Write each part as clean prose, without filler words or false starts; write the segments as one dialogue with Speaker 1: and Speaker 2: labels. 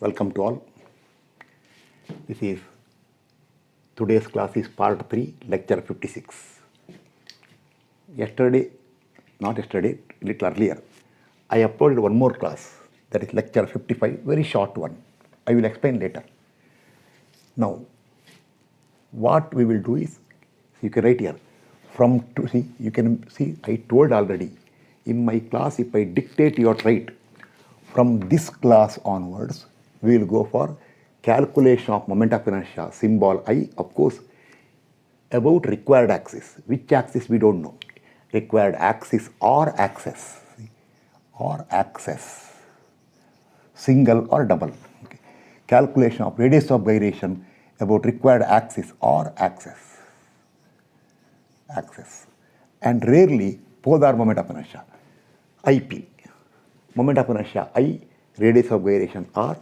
Speaker 1: Welcome to all. This is today's class is part 3, lecture 56. Not yesterday, little earlier, I uploaded one more class, that is lecture 55, very short one. I will explain later. Now, what we will do is, you can write here, you can see, I told already, in my class, if I dictate your write, from this class onwards, we will go for calculation of moment of inertia, symbol I, of course, about required axis. Which axis we don't know. Required axis or axis. Single or double. Okay. Calculation of radius of gyration about required axis or axis. And rarely polar moment of inertia. IP. Moment of inertia I, radius of gyration or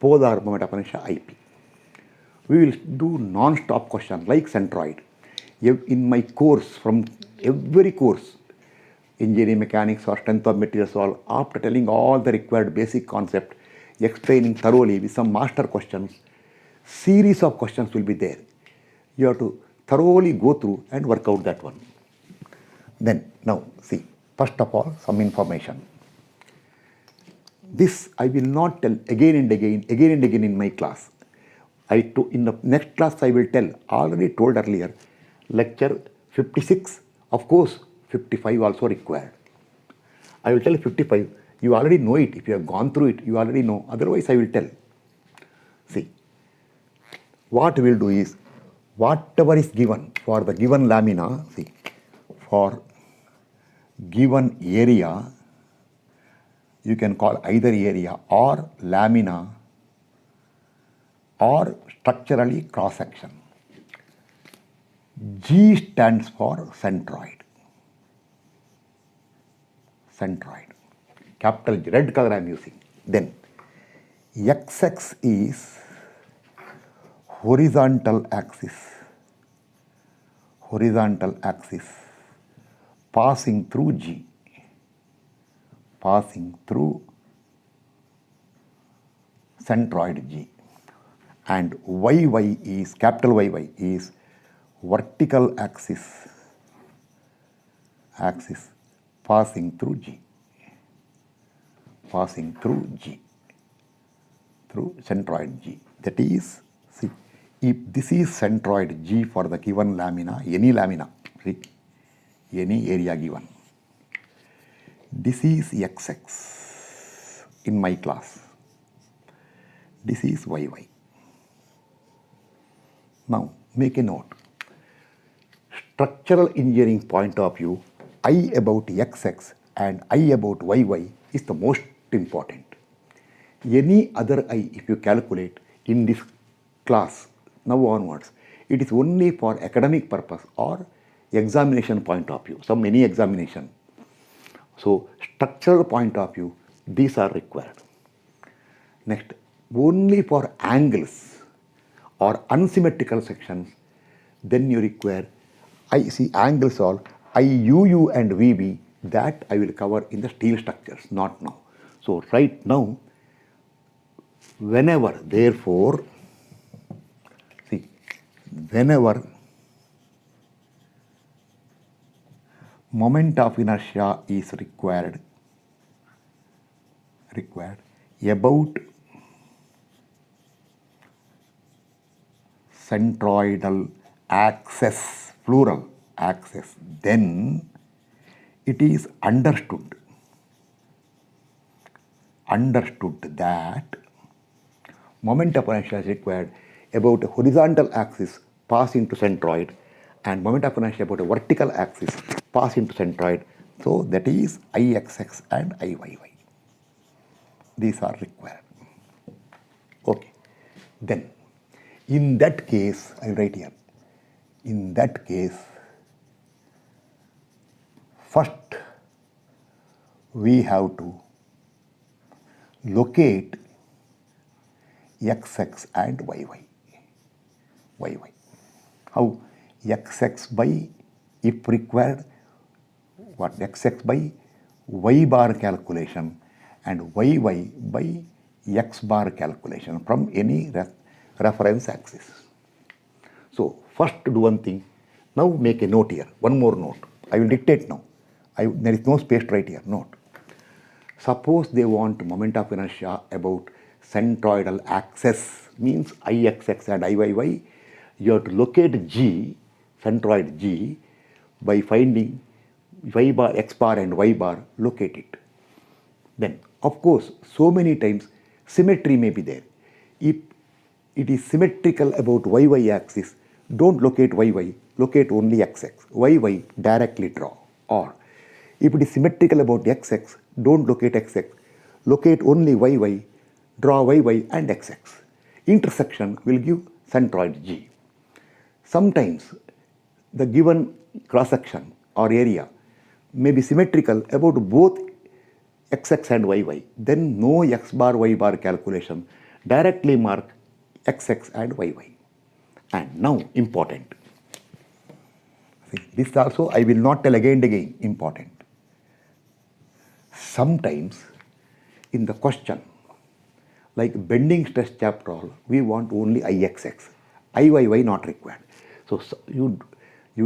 Speaker 1: polar moment of inertia IP. We will do non-stop question like centroid. In my course, from every course, engineering mechanics or strength of materials, all after telling all the required basic concept, explaining thoroughly with some master questions, series of questions will be there. You have to thoroughly go through and work out that one. Then, now see, first of all, some information. This I will not tell again and again in my class. In the next class I will tell, already told earlier, lecture 56, of course 55 also required. I will tell 55, you already know it, if you have gone through it, you already know, otherwise I will tell. See, what we will do is, whatever is given for the given lamina, see, for given area, you can call either area or lamina or structurally cross-section. G stands for centroid. Capital G, red color I am using. Then XX is horizontal axis passing through G. Centroid G. And YY is, capital YY is vertical axis passing through G. Through centroid G. That is, see, if this is centroid G for the given lamina, any lamina, see, any area given. This is XX in my class. This is YY. Now, make a note. Structural engineering point of view, I about XX and I about YY is the most important. Any other I, if you calculate in this class, now onwards, it is only for academic purpose or examination point of view, any examination. So, structural point of view, these are required. Next, only for angles or unsymmetrical sections, then you require, I see angles all, IUU and VB, that I will cover in the steel structures, not now. So, right now, whenever moment of inertia is required about centroidal axis, plural axis, then it is understood that moment of inertia is required about a horizontal axis pass into centroid and moment of inertia about a vertical axis pass into centroid. So that is IXX and IYY. These are required. Okay. Then, in that case, I write here. In that case, first we have to locate XX and YY. How? XX by, if required, what? XX by Y bar calculation and YY by x bar calculation from any reference axis. So first do one thing. Now make a note here. One more note. I will dictate now. There is no space right here. Note. Suppose they want moment of inertia about centroidal axis, means IXX and IYY. You have to locate G, centroid G, by finding y bar, x bar and y bar, locate it. Then, of course, so many times symmetry may be there. If it is symmetrical about YY axis, don't locate YY, locate only XX. YY directly draw. Or if it is symmetrical about XX, don't locate XX, locate only YY, draw YY and XX. Intersection will give centroid G. Sometimes the given cross-section or area may be symmetrical about both XX and YY. Then no X bar Y bar calculation, directly mark XX and YY. And now important. See, this also I will not tell again and again, important. Sometimes in the question, like bending stress chapter, we want only IXX, IYY not required. So you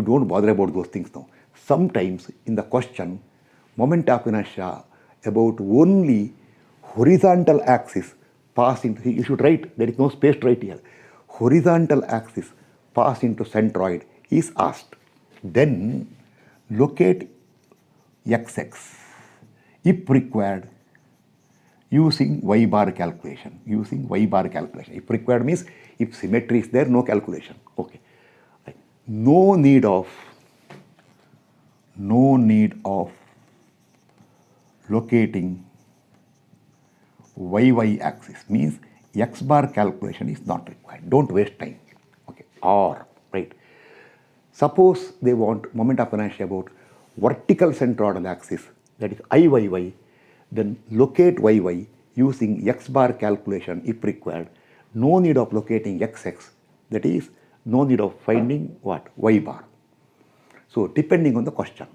Speaker 1: don't bother about those things now. Sometimes in the question, moment of inertia about only horizontal axis pass into, you should write, there is no space right here. Horizontal axis pass into centroid is asked. Then locate XX if required using y bar calculation. Using y bar calculation. If required means if symmetry is there, no calculation. Okay. No need of locating YY axis, means x bar calculation is not required. Don't waste time. Okay. Or, right. Suppose they want moment of inertia about vertical centroidal axis, that is IYY, then locate YY using x bar calculation if required. No need of locating XX, that is no need of finding what? Y bar. So depending on the question.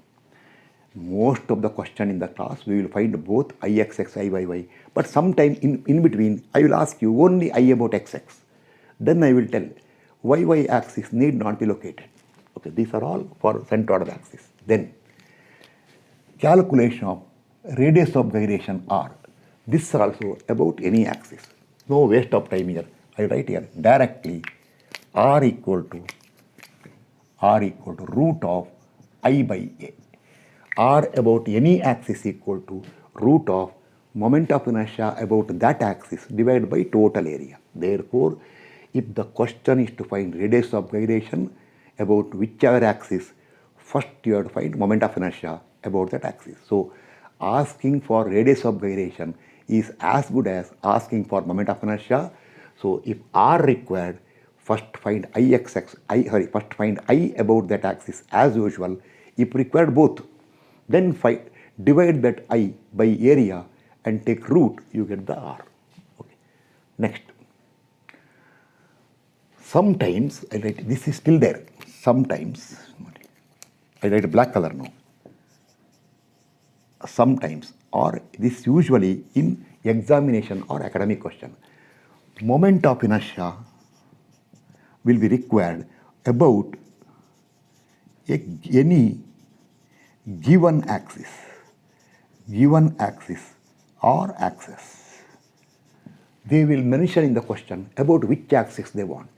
Speaker 1: Most of the question in the class we will find both IXX, IYY, but sometime in between I will ask you only I about XX. Then I will tell YY axis need not be located. Okay, these are all for centroidal axis. Then calculation of radius of gyration R. This is also about any axis. No waste of time here. I write here directly R equal to root of I by A. R about any axis equal to root of moment of inertia about that axis divided by total area. Therefore, if the question is to find radius of gyration about whichever axis, first you have to find moment of inertia about that axis. So, asking for radius of gyration is as good as asking for moment of inertia. So, if R required, first find first find I about that axis as usual. If required both, then divide that I by area and take root, you get the R. Okay. Next. Sometimes, I write, this is still there. Sometimes, I write a black color now. Sometimes, or this usually in examination or academic question, moment of inertia will be required about any given axis or axis. They will mention in the question about which axis they want.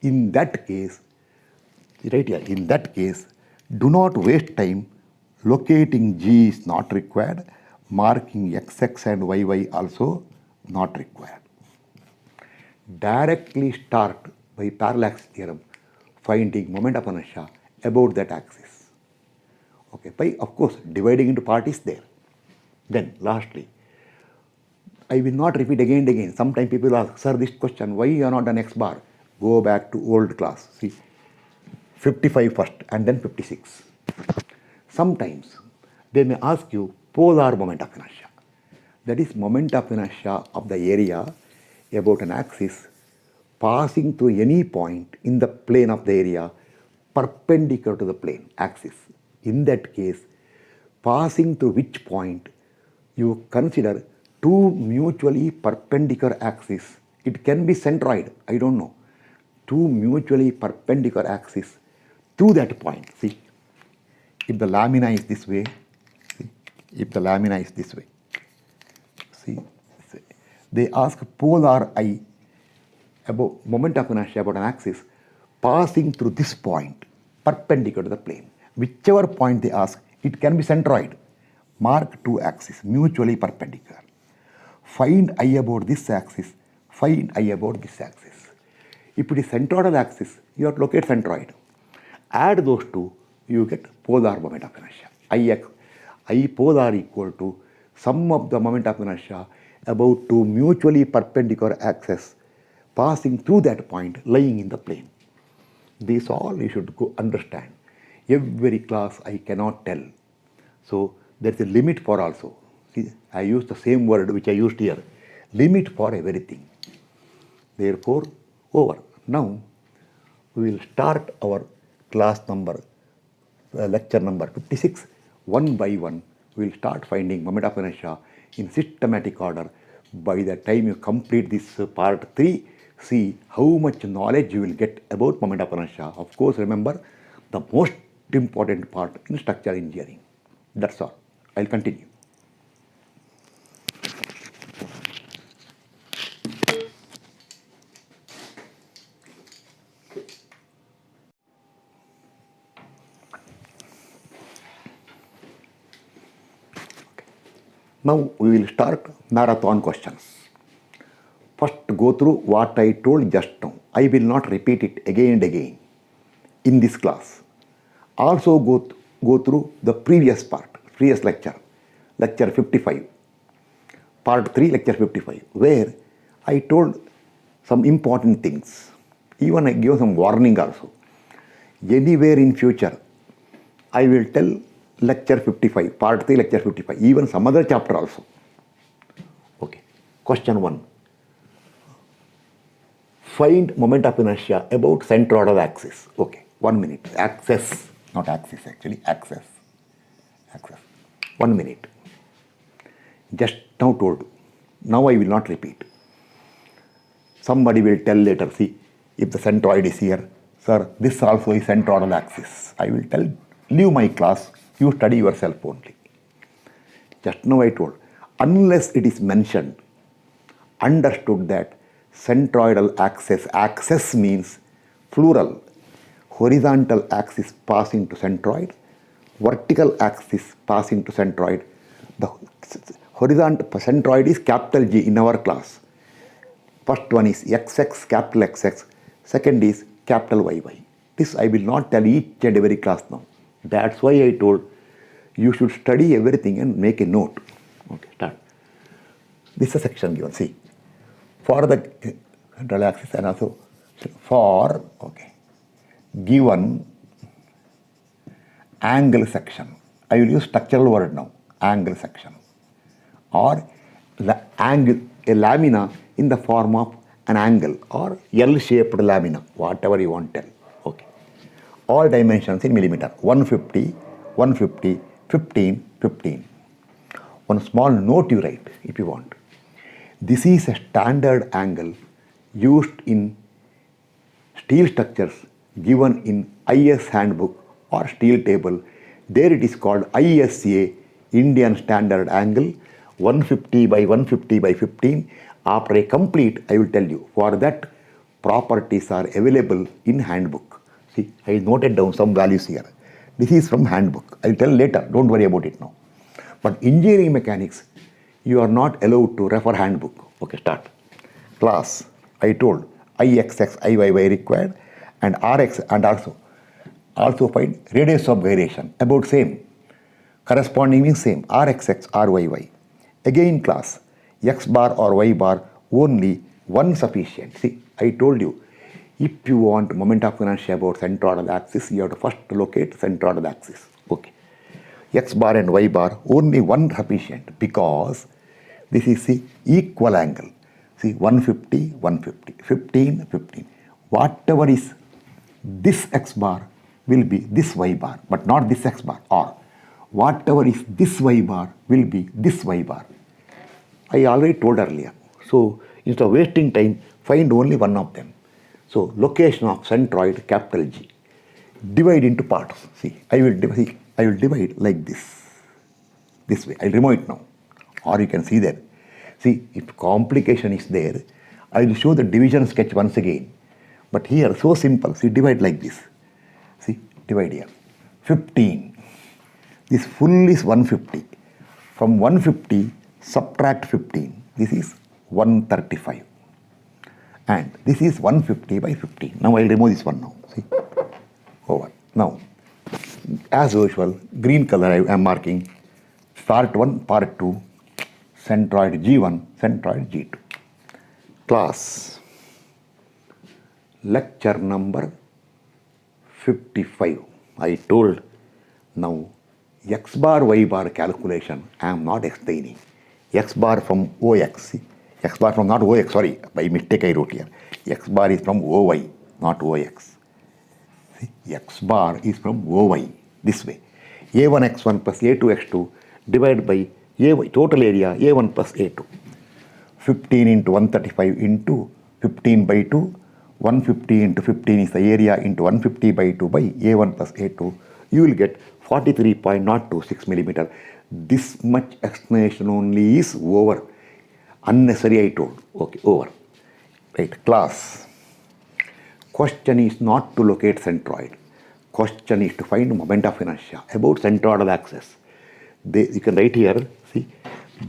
Speaker 1: In that case, right here, in that case, do not waste time. Locating G is not required. Marking XX and YY also not required. Directly start by parallax theorem finding moment of inertia about that axis. Okay, by of course dividing into part is there. Then lastly, I will not repeat again and again. Sometimes people ask, sir, this question, why you are not done X bar? Go back to old class. See, 55 first and then 56. Sometimes they may ask you polar moment of inertia. That is moment of inertia of the area about an axis passing through any point in the plane of the area perpendicular to the plane axis. In that case, passing through which point you consider two mutually perpendicular axes. It can be centroid, I don't know. Two mutually perpendicular axes to that point. See, if the lamina is this way, see, if the lamina is this way, see, they ask polar I about moment of inertia about an axis passing through this point perpendicular to the plane. Whichever point they ask, it can be centroid. Mark two axes mutually perpendicular. Find I about this axis, find I about this axis. If it is centroidal axis, you have to locate centroid. Add those two, you get polar moment of inertia. I polar equal to sum of the moment of inertia about two mutually perpendicular axes passing through that point lying in the plane. This all you should go understand. Every class I cannot tell. So there is a limit for also. See, I use the same word which I used here. Limit for everything. Therefore, over. Now, we will start our class number, lecture number 56. One by one, we will start finding moment of inertia in systematic order. By the time you complete this part 3, see how much knowledge you will get about moment of inertia. Of course, remember the most important part in structural engineering. That's all. I'll continue. Now we will start marathon questions. First go through what I told just now. I will not repeat it again and again in this class. Also go through the previous lecture, lecture 55, part 3, lecture 55, where I told some important things. Even I give some warning also. Anywhere in future, I will tell lecture 55, part 3, lecture 55, even some other chapter also. Okay. Question 1. Find moment of inertia about centroidal axis. Okay, 1 minute. Axis, not axis actually, axis. 1 minute. Just now told. Now I will not repeat. Somebody will tell later, see, if the centroid is here, sir, this also is centroidal axis. I will tell, leave my class, you study yourself only. Just now I told, unless it is mentioned, understood that centroidal axis means plural, horizontal axis passing to centroid, vertical axis passing to centroid. The horizontal centroid is capital G in our class. First one is XX, capital XX. Second is capital YY. This I will not tell each and every class now. That's why I told you should study everything and make a note. Okay, start. This is a section given. See, for the central axis and also for given angle section. I will use structural word now. Angle section, or a lamina in the form of an angle or L-shaped lamina, whatever you want to tell. Okay. All dimensions in millimeter, 150, 150, 15, 15. One small note you write if you want. This is a standard angle used in steel structures given in IS handbook or steel table. There it is called ISA, Indian Standard Angle, 150 by 150 by 15. After I complete, I will tell you. For that, properties are available in handbook. See, I noted down some values here. This is from handbook. I will tell later. Don't worry about it now. But engineering mechanics, you are not allowed to refer handbook. Okay, start. Class, I told IXX, IYY required, and RX, and also find radius of variation, about same. Corresponding means same, RXX, RYY. Again class, X bar or Y bar, only one sufficient. See, I told you, if you want moment of inertia about centroidal axis, you have to first locate centroidal axis. Okay. X bar and Y bar, only one sufficient, because this is the equal angle. See, 150, 150, 15, 15. Whatever is this X bar will be this Y bar, but not this X bar. Or whatever is this Y bar will be this Y bar. I already told earlier. So instead of wasting time, find only one of them. So location of centroid, capital G. Divide into parts. See, I will divide like this way. I'll remove it now. Or you can see there. See, if complication is there, I will show the division sketch once again. But here, so simple. See, divide like this. See, divide here. 15. This full is 150. From 150, subtract 15. This is 135. And this is 150 by 15. Now I'll remove this one now. See, over. Now, as usual, green color I am marking. Part 1, part 2, centroid G1, centroid G2. Class, lecture number 55. I told now x bar y bar calculation I am not explaining. X bar from OX. X bar from not OX, sorry, by mistake I wrote here. X bar is from OY, not OX. See, X bar is from OY, this way. A1x1 plus A2x2 divided by AY, total area A1 plus A2. 15 into 135 into 15 by 2. 150 into 15 is the area into 150 by 2 by A1 plus A2. You will get 43.026 millimeter. This much explanation only is over. Unnecessary I told. Okay, over. Right, class. Question is not to locate centroid. Question is to find moment of inertia about centroidal axis. You can write here, see,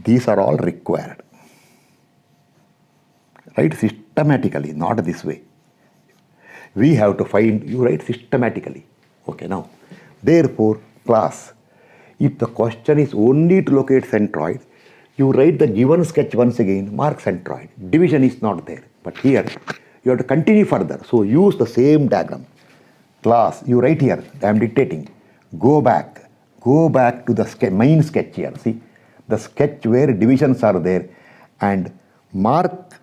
Speaker 1: these are all required. Write systematically, not this way. We have to find, you write systematically. Okay, now, therefore, class, if the question is only to locate centroid, you write the given sketch once again, mark centroid. Division is not there. But here, you have to continue further. So use the same diagram. Class, you write here, I am dictating. Go back to the main sketch here. See, the sketch where divisions are there and mark,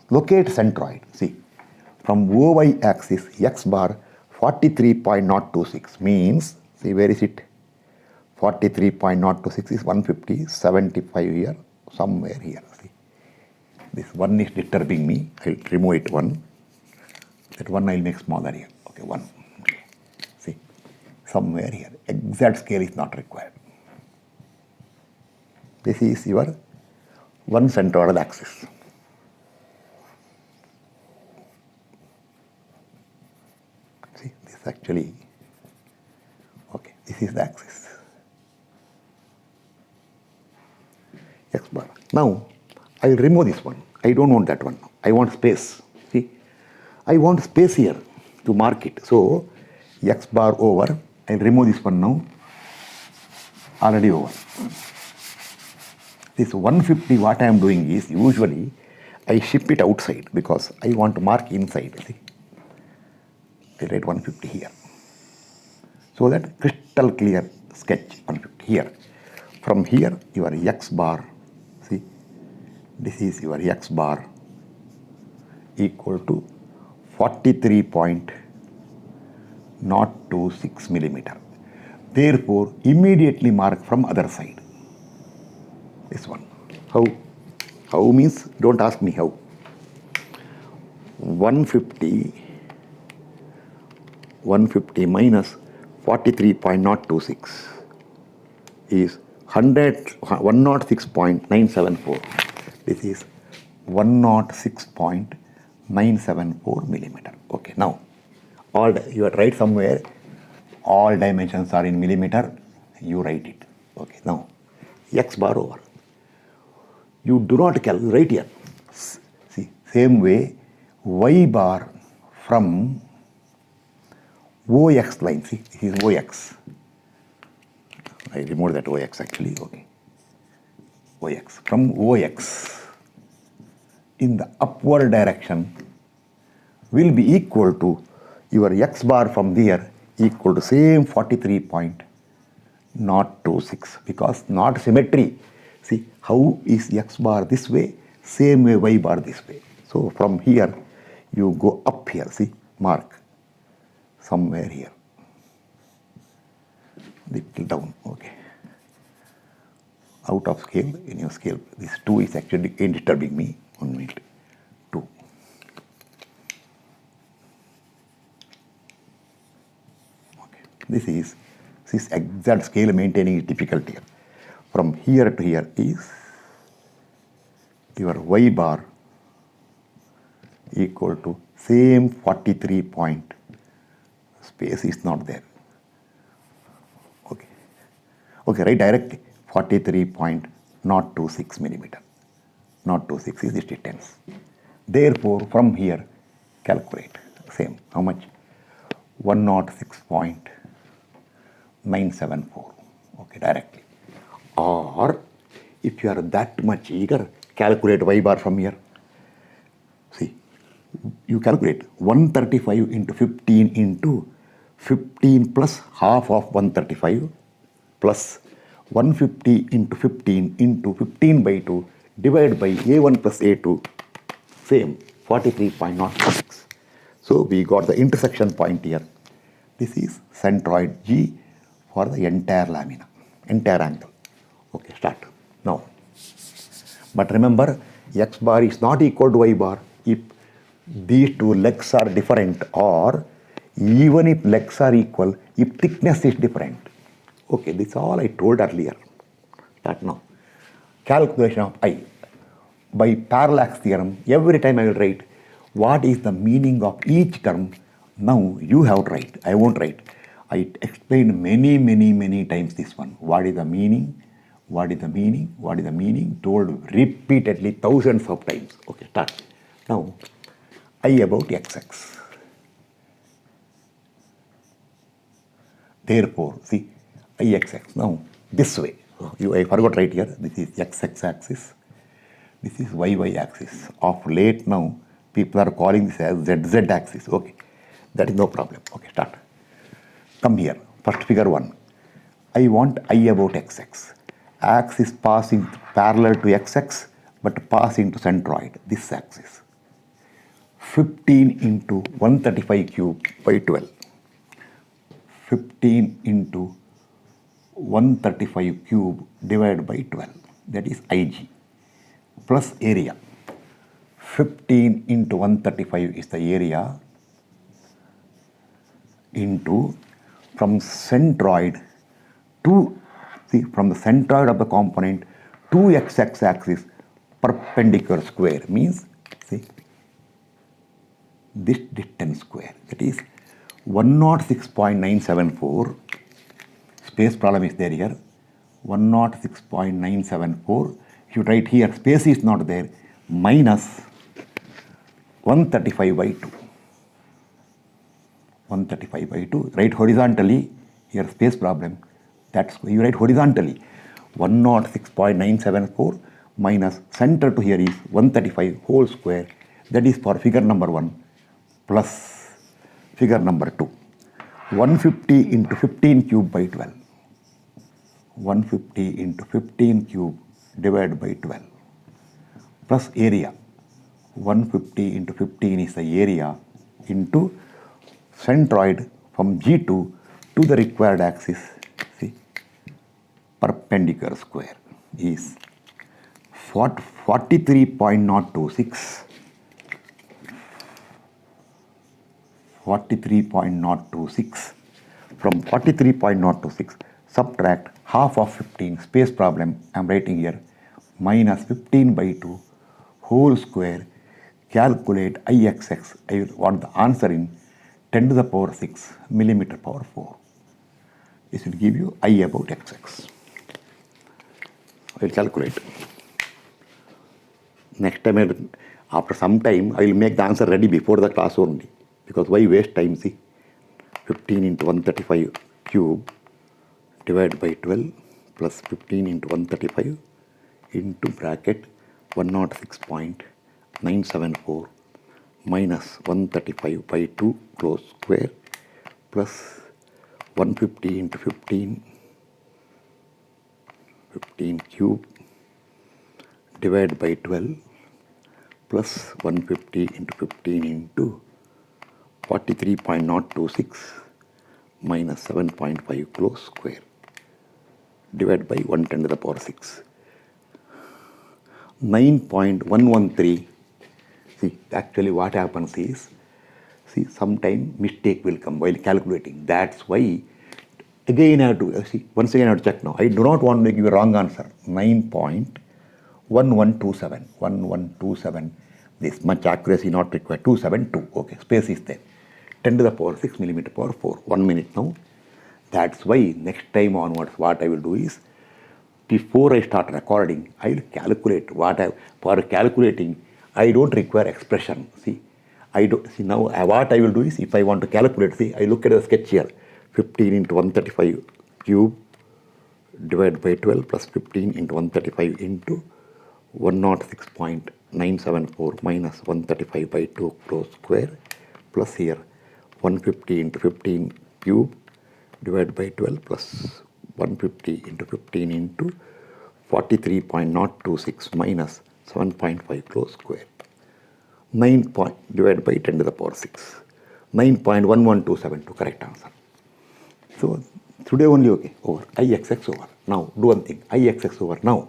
Speaker 1: locate centroid. See, from OY axis, x bar 43.026 means, see, where is it? 43.026 is 150, 75 here, somewhere here. See, this one is disturbing me. I'll remove it one. That one I'll make smaller here. Okay, one. Okay. See, somewhere here. Exact scale is not required. This is your one centroidal axis. See, this actually, okay, this is the axis. X bar. Now, I will remove this one. I don't want that one. I want space. See, I want space here to mark it. So, x bar over. I will remove this one now. Already over. This 150, what I am doing is, usually, I ship it outside because I want to mark inside. See, I write 150 here. So that crystal clear sketch 150 here. From here, your x bar, see, this is your x bar equal to 43.026 millimeter. Therefore, immediately mark from other side. This one. How? How means, don't ask me how. 150 minus 43.026 is 106.974. This is 106.974 millimeter. Okay, now, you write somewhere, all dimensions are in millimeter, you write it. Okay, now, x bar over. You do not calculate here. See, same way, y bar from OX line, see, this is OX. I removed that OX actually, okay. OX, from OX in the upward direction will be equal to your x bar from there equal to same 43.026 because not symmetry. See, how is x bar this way, same way y bar this way. So from here, you go up here, see, mark, somewhere here, little down, okay. out of scale in your scale. This 2 is actually disturbing me. 1 minute. 2. Okay. This exact scale maintaining is difficult here. From here to here is your y bar equal to same 43 point. Space is not there. Okay. Okay, right directly. 43.026 millimeter. 0.26 is this distance. Therefore, from here, calculate. Same. How much? 106.974. Okay, directly. Or, if you are that much eager, calculate y bar from here. See, you calculate 135 into 15 into 15 plus half of 135 plus 150 into 15 into 15 by 2 divided by A1 plus A2, same 43.06. So we got the intersection point here. This is centroid G for the entire lamina, entire angle. Okay, start. Now, but remember, x bar is not equal to y bar if these two legs are different, or even if legs are equal, if thickness is different. Okay, this is all I told earlier. That now. Calculation of I. By parallax theorem, every time I will write what is the meaning of each term. Now you have to write. I won't write. I explained many times this one. What is the meaning? What is the meaning? What is the meaning? Told repeatedly thousands of times. Okay, start. Now, I about xx. Therefore, see, Ixx. Now, this way. I forgot right here. This is xx axis. This is yy axis. Of late now, people are calling this as zz axis. Okay, that is no problem. Okay, start. Come here. First figure 1. I want I about xx. Axis passing parallel to xx, but passing to centroid, this axis. 15 into 135 cube by 12. 15 into 135 cube divided by 12. That is Ig. Plus area. 15 into 135 is the area into from centroid to, see, from the centroid of the component to x-axis axis perpendicular square means, see, this distance square. That is 106.974. Space problem is there here. 106.974. If you write here, space is not there, minus 135 by 2. 135 by 2. Write horizontally, here space problem. That's why you write horizontally. 106.974 minus center to here is 135 whole square. That is for figure number 1 plus figure number 2. 150 into 15 cube by 12. 150 into 15 cube divided by 12 plus area. 150 into 15 is the area into centroid from G2 to the required axis, see, perpendicular square is 43.026. 43.026. From 43.026, subtract half of 15, space problem, I am writing here, minus 15 by 2 whole square, calculate Ixx. I want the answer in 10 to the power 6 millimeter power 4. This will give you I about xx. I will calculate. Next time, after some time, I will make the answer ready before the class only. Because why waste time, see? 15 into 135 cube divided by 12 plus 15 into 135 into bracket 106.974 minus 135 by 2 close square plus 150 into 15 cube divided by 12 plus 150 into 15 into 43.026 minus 7.5 close square divided by 110 to the power 6. 9.113. See, actually what happens is, see, sometime mistake will come while calculating. That's why, again I have to, see, once again I have to check now. I do not want to give a wrong answer. 9.1127, 1127, this much accuracy not required, 272, okay, space is there. 10 to the power 6 millimeter power 4, 1 minute now. That's why next time onwards what I will do is, before I start recording, I will calculate for calculating, I don't require expression. See, I don't, see now what I will do is, if I want to calculate, see, I look at the sketch here, 15 into 135 cube divided by 12 plus 15 into 135 into 106.974 minus 135 by 2 close square plus here 150 into 15 cube divided by 12 plus 150 into 15 into 43.026 minus 7.5 close square. 9 point divided by 10 to the power 6. 9.11272, correct answer. So today only, okay, over. Ixx over. Now do one thing. Ixx over now.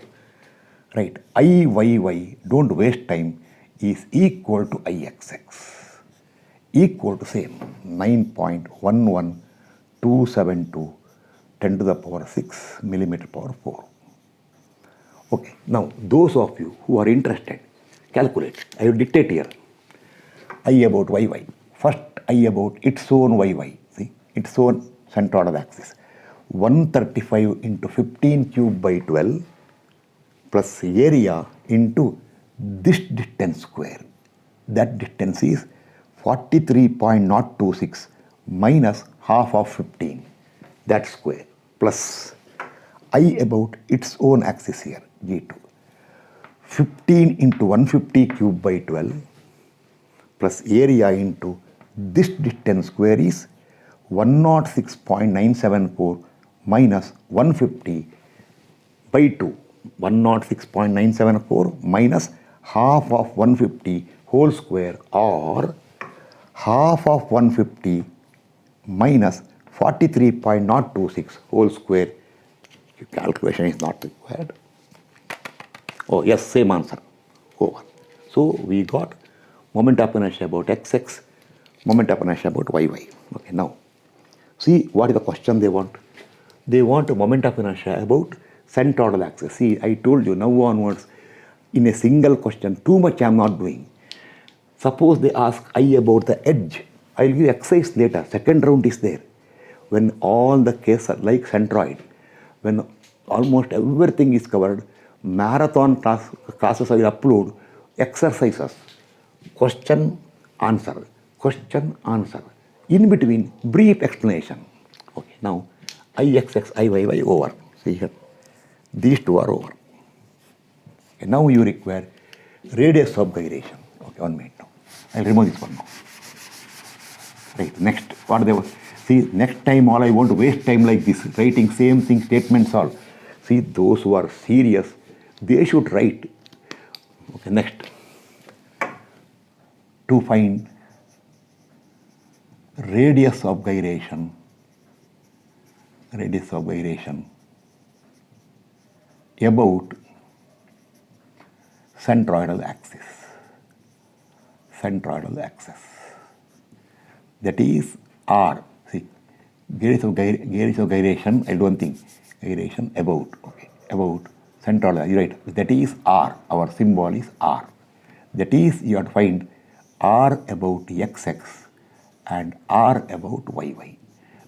Speaker 1: Right. Iyy, don't waste time, is equal to Ixx. Equal to same 9.11272 10 to the power 6 millimeter power 4. Okay, now those of you who are interested, calculate. I will dictate here. I about yy. First I about its own yy. See, its own centroidal axis. 135 into 15 cube by 12 plus area into this distance square. That distance is 43.026 minus half of 15. That square plus I about its own axis here, G2. 15 into 150 cube by 12 plus area into this distance square is 106.974 minus 150 by 2. 106.974 minus half of 150 whole square, or half of 150 minus 43.026 whole square. Calculation is not required. Oh yes, same answer. Over. So we got moment of inertia about xx, moment of inertia about yy. Okay, now see what is the question they want. They want a moment of inertia about centroidal axis. See, I told you now onwards, in a single question, too much I am not doing. Suppose they ask I about the edge. I will give exercise later. Second round is there. When all the cases like centroid, when almost everything is covered, marathon classes I will upload exercises, question, answer, question, answer. In between, brief explanation. Okay, now Ixx, Iyy over. See here, these two are over. Okay, now you require radius of gyration. Okay, 1 minute now. I'll remove this one now. Right, next, what they were. See, next time all I want to waste time like this, writing same thing, statements all. See, those who are serious, they should write. Okay, next. To find radius of gyration about centroidal axis. That is R. See, radius of gyration, I don't think. Gyration about, okay, about centroidal, you right. That is R. Our symbol is R. That is, you have to find R about xx and R about yy.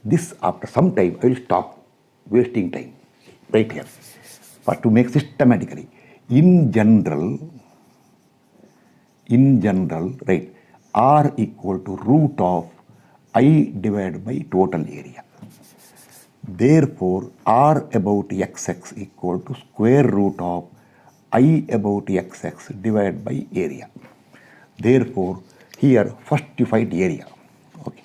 Speaker 1: This, after some time, I will stop wasting time right here. But to make systematically, in general, right, R equal to root of I divided by total area. Therefore, R about xx equal to square root of I about xx divided by area. Therefore, here first you find area. Okay.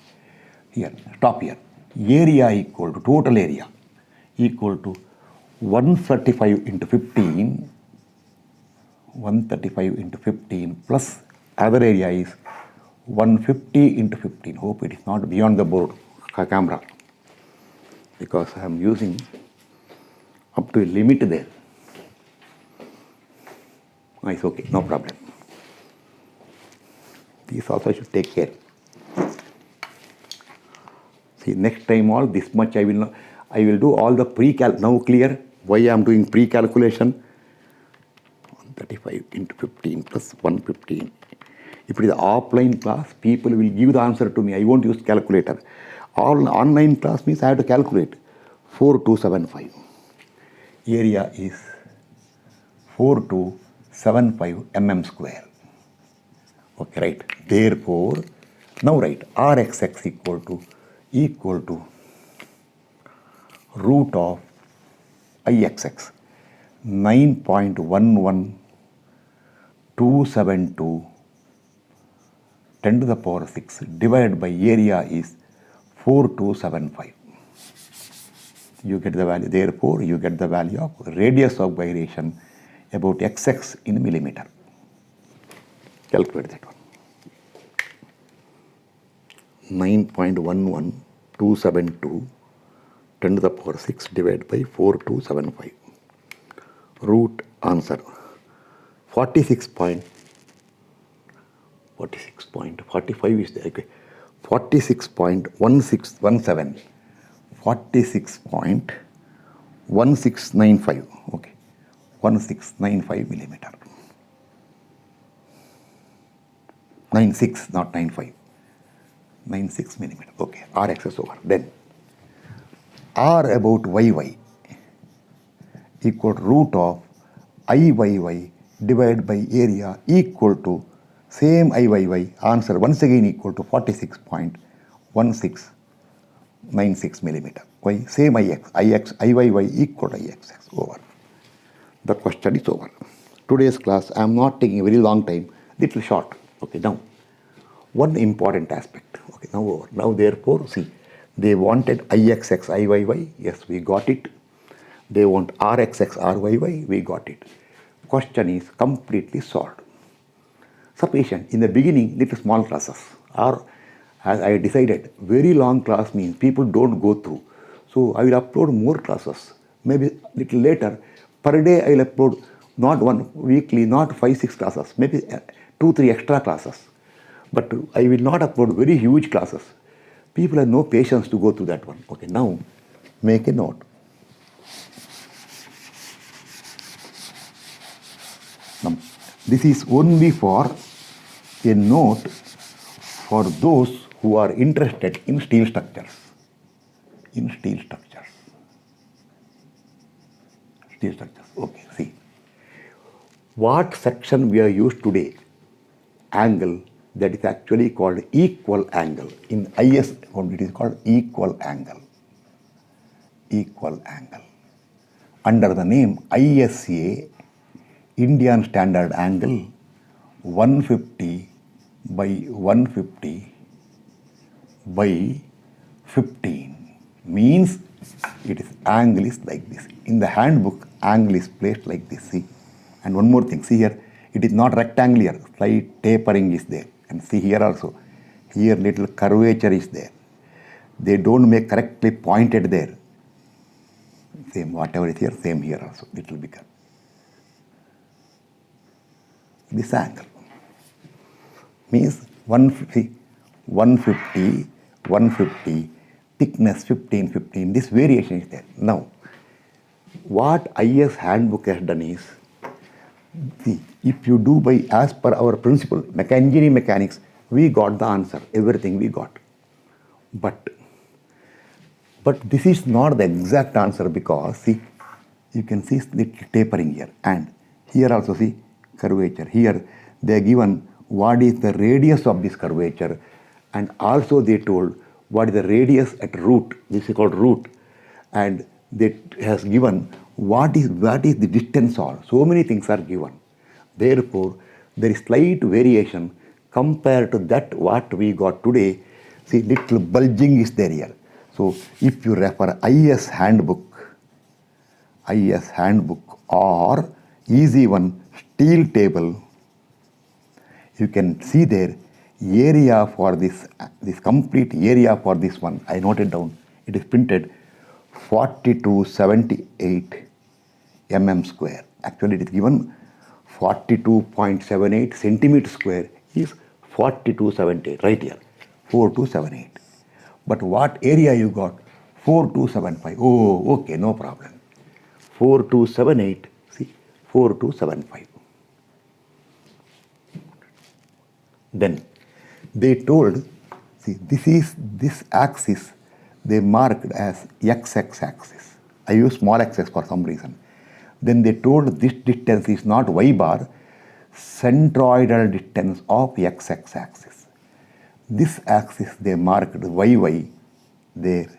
Speaker 1: Here, stop here. Area equal to total area equal to 135 into 15. 135 into 15 plus other area is 150 into 15. Hope it is not beyond the board camera, because I am using up to a limit there. It's okay, no problem. These also I should take care. See, next time all this much I will do all the pre-cal. Now clear why I am doing pre-calculation. 35 into 15 plus 115. If it is offline class, people will give the answer to me. I won't use calculator. All online class means I have to calculate. 4275. Area is 4275 mm square. Okay, right. Therefore, now write Rxx equal to root of Ixx 9.11272 10 to the power 6 divided by area is 4275. You get the value. Therefore, you get the value of radius of gyration about xx in millimeter. Calculate that one. 9.11272 10 to the power 6 divided by 4275. Root answer 46.45 is there. Okay. 46.1617. 46.1695. Okay. 1695 millimeter. 96, not 95. 96 millimeter. Okay. Rx over. Then R about YY equal to root of IYY divided by area equal to same IYY. Answer once again equal to 46.1696 millimeter. Why? Same IYY equal to IXX. Over. The question is over. Today's class I am not taking a very long time, little short. Okay, now one important aspect. Okay, now over. Now therefore see, they wanted IXX IYY. Yes, we got it. They want RXX RYY. We got it. Question is completely solved. Sufficient. In the beginning, little small classes. Or as I decided, very long class means people don't go through. So I will upload more classes. Maybe little later, per day I will upload not one weekly, not 5-6 classes, maybe 2-3 extra classes. But I will not upload very huge classes. People have no patience to go through that one. Okay, now make a note. Now, this is only for a note for those who are interested in steel structures. In steel structures. Steel structures. Okay, see. What section we are used today? Angle that is actually called equal angle. In IS it is called equal angle. Equal angle. Under the name ISA, Indian Standard Angle, 150 by 150 by 15 means it is angle is like this. In the handbook, angle is placed like this. See, and one more thing. See here, it is not rectangular. Slight tapering is there. And see here also, here little curvature is there. They don't make correctly pointed there. Same, whatever is here, same here also, little bigger. This angle means 150, 150, thickness 15. This variation is there. Now, what IS handbook has done is, see, if you do by as per our principle, engineering mechanics, we got the answer, everything we got. But this is not the exact answer because, see, you can see little tapering here. And here also see curvature. Here they are given what is the radius of this curvature, and also they told what is the radius at root. This is called root. And they has given what is the distance or so many things are given. Therefore, there is slight variation compared to that what we got today. See, little bulging is there here. So if you refer IS handbook or easy one, steel table, you can see there area for this complete area for this one. I noted down. It is printed 4278 mm square. Actually, it is given 42.78 centimeter square is 4278 right here, 4278. But what area you got? 4275. Oh, okay, no problem. 4278, see, 4275. Then they told, see, this axis they marked as XX axis. I use small x's for some reason. Then they told this distance is not y bar, centroidal distance of XX axis. This axis they marked YY there,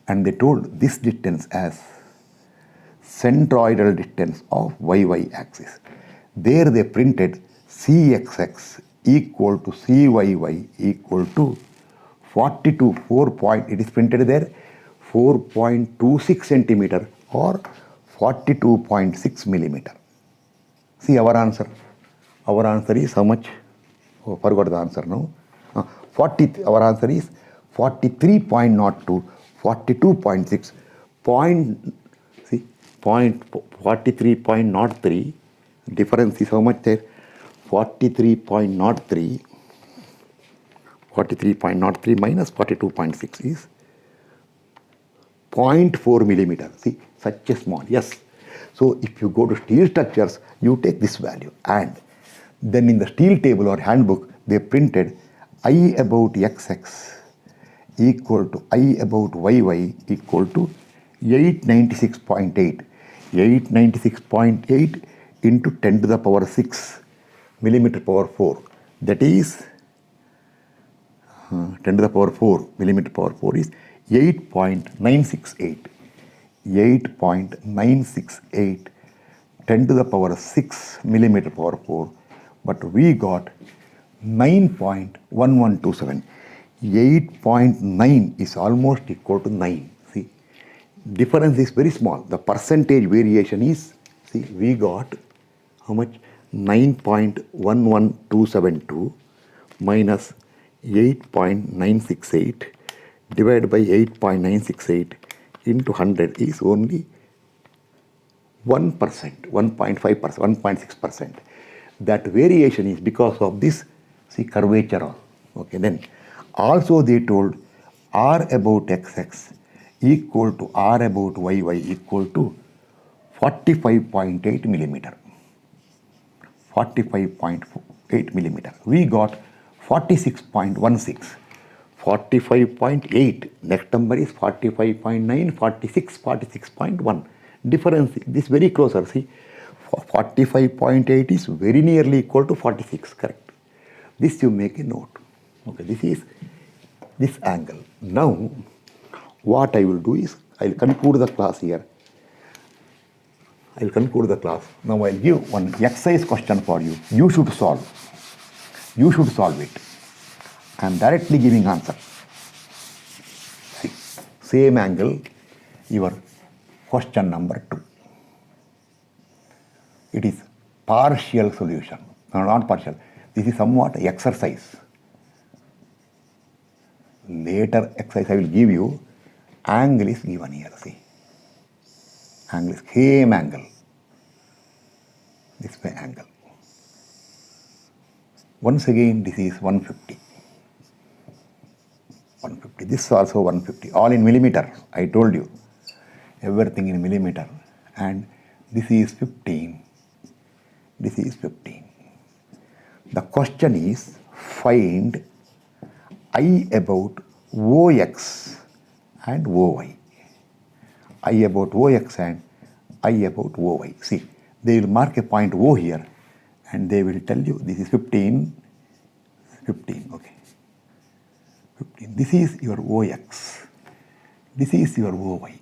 Speaker 1: and they told this distance as centroidal distance of YY axis. There they printed CXX equal to CYY equal to 42, 4 point, it is printed there, 4.26 centimeter or 42.6 millimeter. See our answer. Our answer is how much? Oh, forgot the answer now. 40. Our answer is 43.02, 42.6, point. See, point 43.03. Difference is how much there? 43.03. 43.03 minus 42.6 is 0.4 millimeter. See, such a small. Yes. So if you go to steel structures, you take this value, and then in the steel table or handbook, they printed I about XX equal to I about YY equal to 896.8. 896.8 into 10 to the power 6 millimeter power 4. That is 10 to the power 4 millimeter power 4 is 8.968. 8.968 10 to the power 6 millimeter power 4, but we got 9.1127. 8.9 is almost equal to 9. See, difference is very small. The percentage variation is, see, we got how much? 9.11272 minus 8.968 divided by 8.968 into 100 is only 1%, 1.5%, 1.6%. That variation is because of this, see, curvature. Okay, then also they told R about XX equal to R about YY equal to 45.8 millimeter. 45.8 millimeter. We got 46.16. 45.8. Next number is 45.9, 46, 46.1. Difference, this very closer. See, 45.8 is very nearly equal to 46, correct. This you make a note. Okay, this is this angle. Now, what I will do is, I will conclude the class here. I will conclude the class. Now I will give one exercise question for you. You should solve. You should solve it. I am directly giving answer. See, same angle, your question number 2. It is partial solution. No, not partial. This is somewhat exercise. Later exercise I will give you. Angle is given here. See, angle is same angle. This way angle. Once again, this is 150. 150. This is also 150. All in millimeter. I told you. Everything in millimeter. And this is 15. This is 15. The question is, find I about OX and OY. I about OX and I about OY. See, they will mark a point O here, and they will tell you this is 15, 15, okay. 15. This is your OX. This is your OY.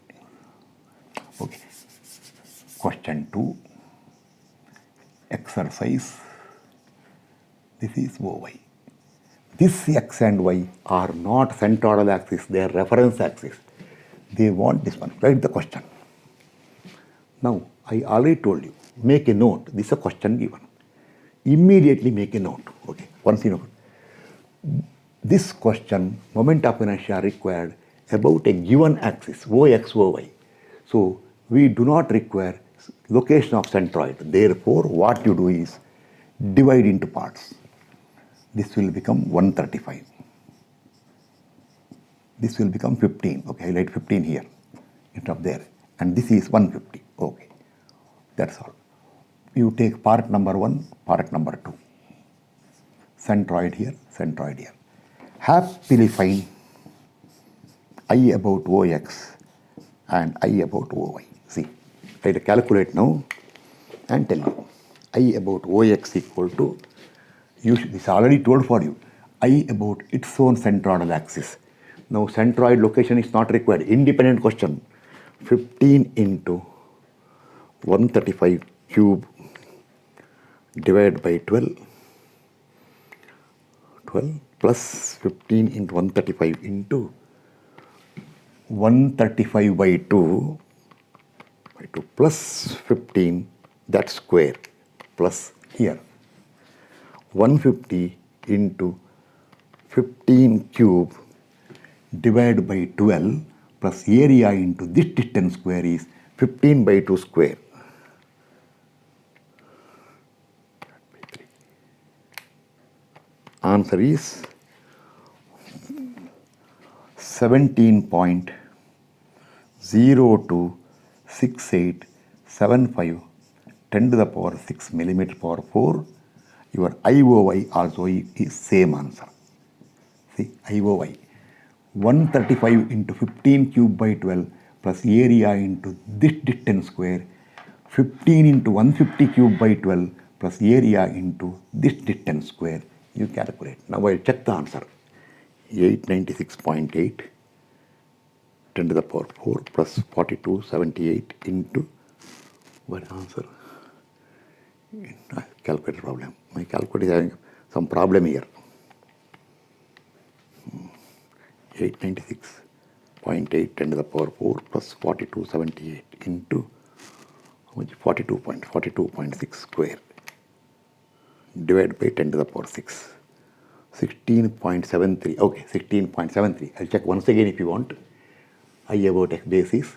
Speaker 1: Okay. Question 2. Exercise. This is OY. This X and Y are not centroidal axis, they are reference axis. They want this one. Write the question. Now, I already told you, make a note. This is a question given. Immediately make a note. Okay. Once you know. This question, moment of inertia required about a given axis, OX, OY. So, we do not require location of centroid. Therefore, what you do is divide into parts. This will become 135. This will become 15. Okay, highlight 15 here instead of there. And this is 150. Okay, that's all. You take part number 1, part number 2. Centroid here, centroid here. Happily find I about OX and I about OY. See, try to calculate now and tell you. I about OX equal to, this already told for you, I about its own centroidal axis. Now centroid location is not required. Independent question. 15 into 135 cube divided by 12. 12 plus 15 into 135 into 135 by 2 plus 15, that's square, plus here 150 into 15 cube divided by 12 plus area into this distance square is 15 by 2 square. Answer is 17.026875 10 to the power 6 millimeter power 4. Your IOI also is same answer. See, IOI 135 into 15 cube by 12 plus area into this distance square 15 into 150 cube by 12 plus area into this distance square. You calculate. Now I check the answer. 896.8 10 to the power 4 plus 4278 into what answer? Calculator problem. My calculator is having some problem here. 896.8 10 to the power 4 plus 4278 into 42.6 square divided by 10 to the power 6. 16.73. Okay, 16.73. I'll check once again if you want. I about x base is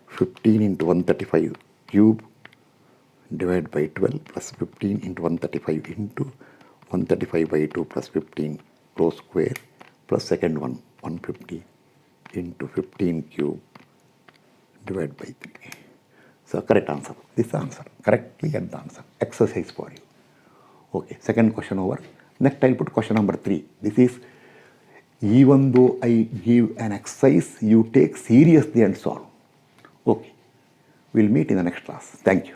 Speaker 1: 15 into 135 cube divided by 12 plus 15 into 135 into 135 by 2 plus 15 close square plus second one 150 into 15 cube divided by 3. So correct answer. This answer. Correctly get the answer. Exercise for you. Okay, second question over. Next I'll put question number 3. This is, even though I give an exercise, you take seriously and solve. Okay, we'll meet in the next class. Thank you.